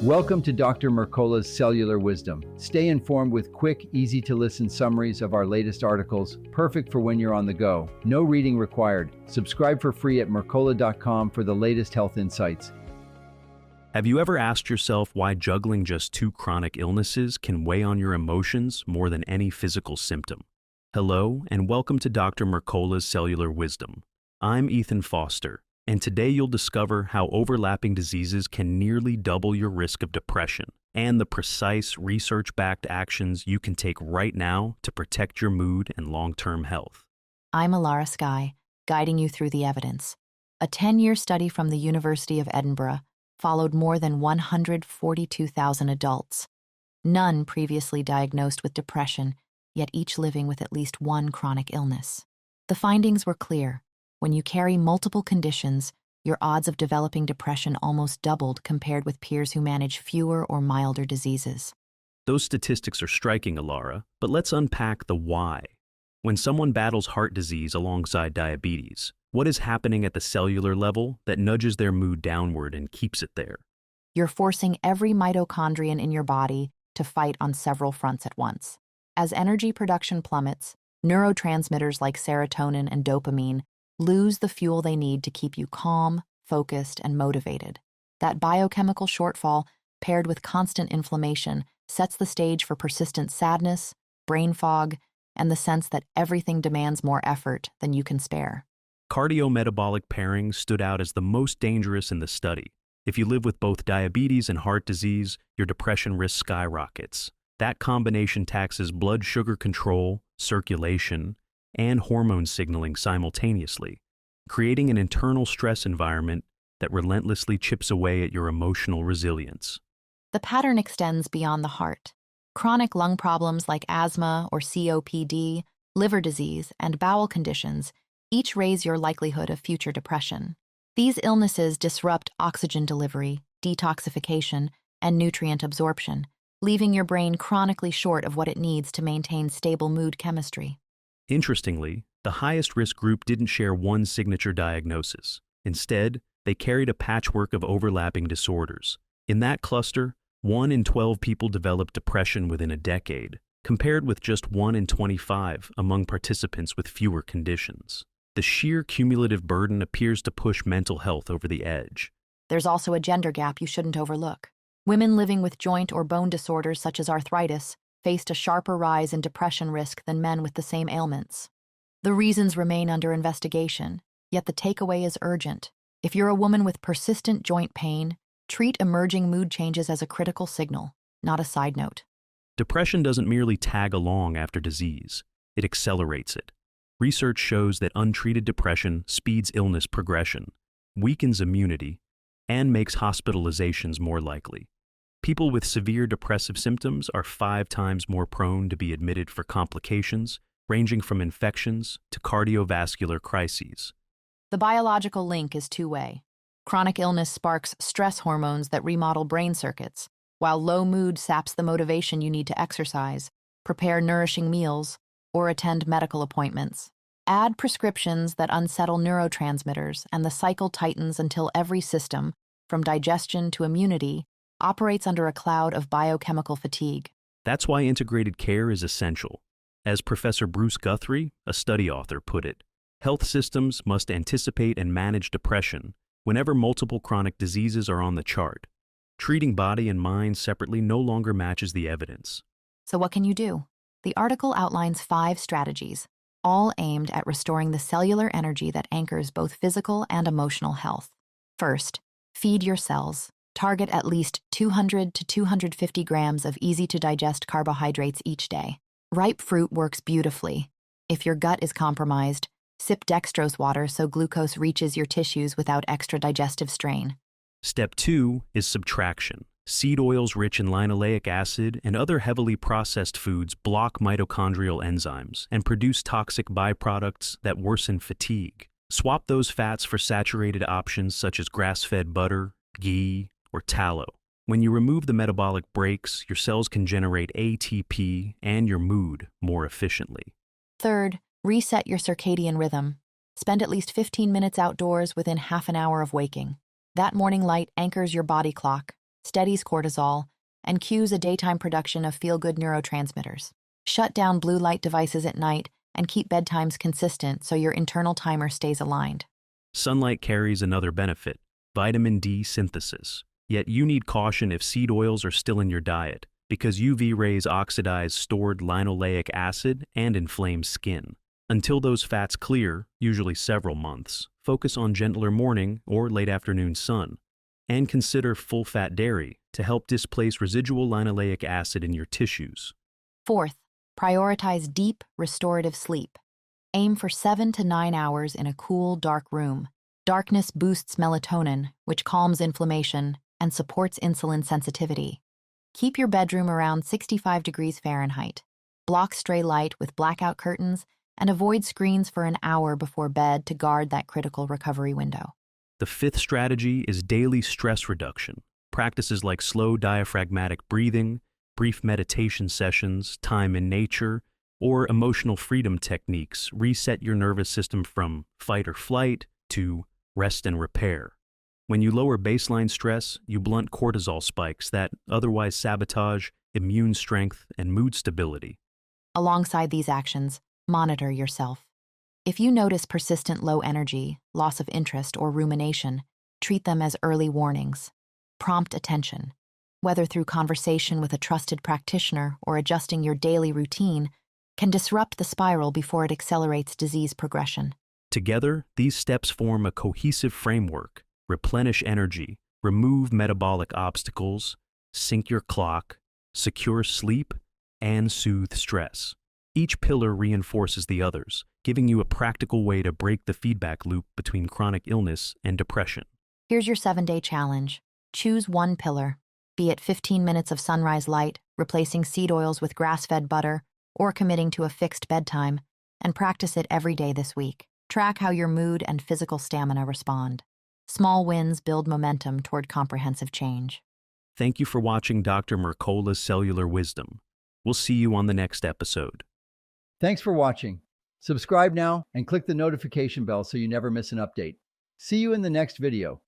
Welcome to Dr. Mercola's Cellular Wisdom. Stay informed with quick, easy-to-listen summaries of our latest articles, perfect for when you're on the go. No reading required. Subscribe for free at mercola.com for the latest health insights. Have you ever asked yourself why juggling just two chronic illnesses can weigh on your emotions more than any physical symptom? Hello, and welcome to Dr. Mercola's Cellular Wisdom. I'm Ethan Foster, and today you'll discover how overlapping diseases can nearly double your risk of depression and the precise research-backed actions you can take right now to protect your mood and long-term health. I'm Alara Skye, guiding you through the evidence. A 10-year study from the University of Edinburgh followed more than 142,000 adults, none previously diagnosed with depression, yet each living with at least one chronic illness. The findings were clear. When you carry multiple conditions, your odds of developing depression almost doubled compared with peers who manage fewer or milder diseases. Those statistics are striking, Alara, but let's unpack the why. When someone battles heart disease alongside diabetes, what is happening at the cellular level that nudges their mood downward and keeps it there? You're forcing every mitochondrion in your body to fight on several fronts at once. As energy production plummets, neurotransmitters like serotonin and dopamine lose the fuel they need to keep you calm, focused, and motivated. That biochemical shortfall, paired with constant inflammation, sets the stage for persistent sadness, brain fog, and the sense that everything demands more effort than you can spare. Cardiometabolic pairing stood out as the most dangerous in the study. If you live with both diabetes and heart disease, your depression risk skyrockets. That combination taxes blood sugar control, circulation, and hormone signaling simultaneously, creating an internal stress environment that relentlessly chips away at your emotional resilience. The pattern extends beyond the heart. Chronic lung problems like asthma or COPD, liver disease, and bowel conditions each raise your likelihood of future depression. These illnesses disrupt oxygen delivery, detoxification, and nutrient absorption, leaving your brain chronically short of what it needs to maintain stable mood chemistry. Interestingly, the highest risk group didn't share one signature diagnosis. Instead, they carried a patchwork of overlapping disorders. In that cluster, 1 in 12 people developed depression within a decade, compared with just 1 in 25 among participants with fewer conditions. The sheer cumulative burden appears to push mental health over the edge. There's also a gender gap you shouldn't overlook. Women living with joint or bone disorders such as arthritis faced a sharper rise in depression risk than men with the same ailments. The reasons remain under investigation, yet the takeaway is urgent. If you're a woman with persistent joint pain, treat emerging mood changes as a critical signal, not a side note. Depression doesn't merely tag along after disease, it accelerates it. Research shows that untreated depression speeds illness progression, weakens immunity, and makes hospitalizations more likely. People with severe depressive symptoms are 5 times more prone to be admitted for complications, ranging from infections to cardiovascular crises. The biological link is two-way. Chronic illness sparks stress hormones that remodel brain circuits, while low mood saps the motivation you need to exercise, prepare nourishing meals, or attend medical appointments. Add prescriptions that unsettle neurotransmitters, and the cycle tightens until every system, from digestion to immunity, operates under a cloud of biochemical fatigue. That's why integrated care is essential. As Professor Bruce Guthrie, a study author, put it, health systems must anticipate and manage depression whenever multiple chronic diseases are on the chart. Treating body and mind separately no longer matches the evidence. So what can you do? The article outlines 5 strategies, all aimed at restoring the cellular energy that anchors both physical and emotional health. First, feed your cells. Target at least 200 to 250 grams of easy-to-digest carbohydrates each day. Ripe fruit works beautifully. If your gut is compromised, sip dextrose water so glucose reaches your tissues without extra digestive strain. Step 2 is subtraction. Seed oils rich in linoleic acid and other heavily processed foods block mitochondrial enzymes and produce toxic byproducts that worsen fatigue. Swap those fats for saturated options such as grass-fed butter, ghee, or tallow. When you remove the metabolic brakes, your cells can generate ATP and your mood more efficiently. Third, reset your circadian rhythm. Spend at least 15 minutes outdoors within half an hour of waking. That morning light anchors your body clock, steadies cortisol, and cues a daytime production of feel-good neurotransmitters. Shut down blue light devices at night and keep bedtimes consistent so your internal timer stays aligned. Sunlight carries another benefit, vitamin D synthesis. Yet you need caution if seed oils are still in your diet, because UV rays oxidize stored linoleic acid and inflame skin. Until those fats clear, usually several months, focus on gentler morning or late afternoon sun. And consider full-fat dairy to help displace residual linoleic acid in your tissues. Fourth, prioritize deep, restorative sleep. Aim for 7 to 9 hours in a cool, dark room. Darkness boosts melatonin, which calms inflammation and supports insulin sensitivity. Keep your bedroom around 65 degrees Fahrenheit. Block stray light with blackout curtains and avoid screens for an hour before bed to guard that critical recovery window. The fifth strategy is daily stress reduction. Practices like slow diaphragmatic breathing, brief meditation sessions, time in nature, or emotional freedom techniques reset your nervous system from fight or flight to rest and repair. When you lower baseline stress, you blunt cortisol spikes that otherwise sabotage immune strength and mood stability. Alongside these actions, monitor yourself. If you notice persistent low energy, loss of interest, or rumination, treat them as early warnings. Prompt attention. Whether through conversation with a trusted practitioner or adjusting your daily routine, can disrupt the spiral before it accelerates disease progression. Together, these steps form a cohesive framework. Replenish energy, remove metabolic obstacles, sync your clock, secure sleep, and soothe stress. Each pillar reinforces the others, giving you a practical way to break the feedback loop between chronic illness and depression. Here's your 7-day challenge. Choose one pillar, be it 15 minutes of sunrise light, replacing seed oils with grass-fed butter, or committing to a fixed bedtime, and practice it every day this week. Track how your mood and physical stamina respond. Small wins build momentum toward comprehensive change. Thank you for watching Dr. Mercola's Cellular Wisdom. We'll see you on the next episode. Thanks for watching. Subscribe now and click the notification bell so you never miss an update. See you in the next video.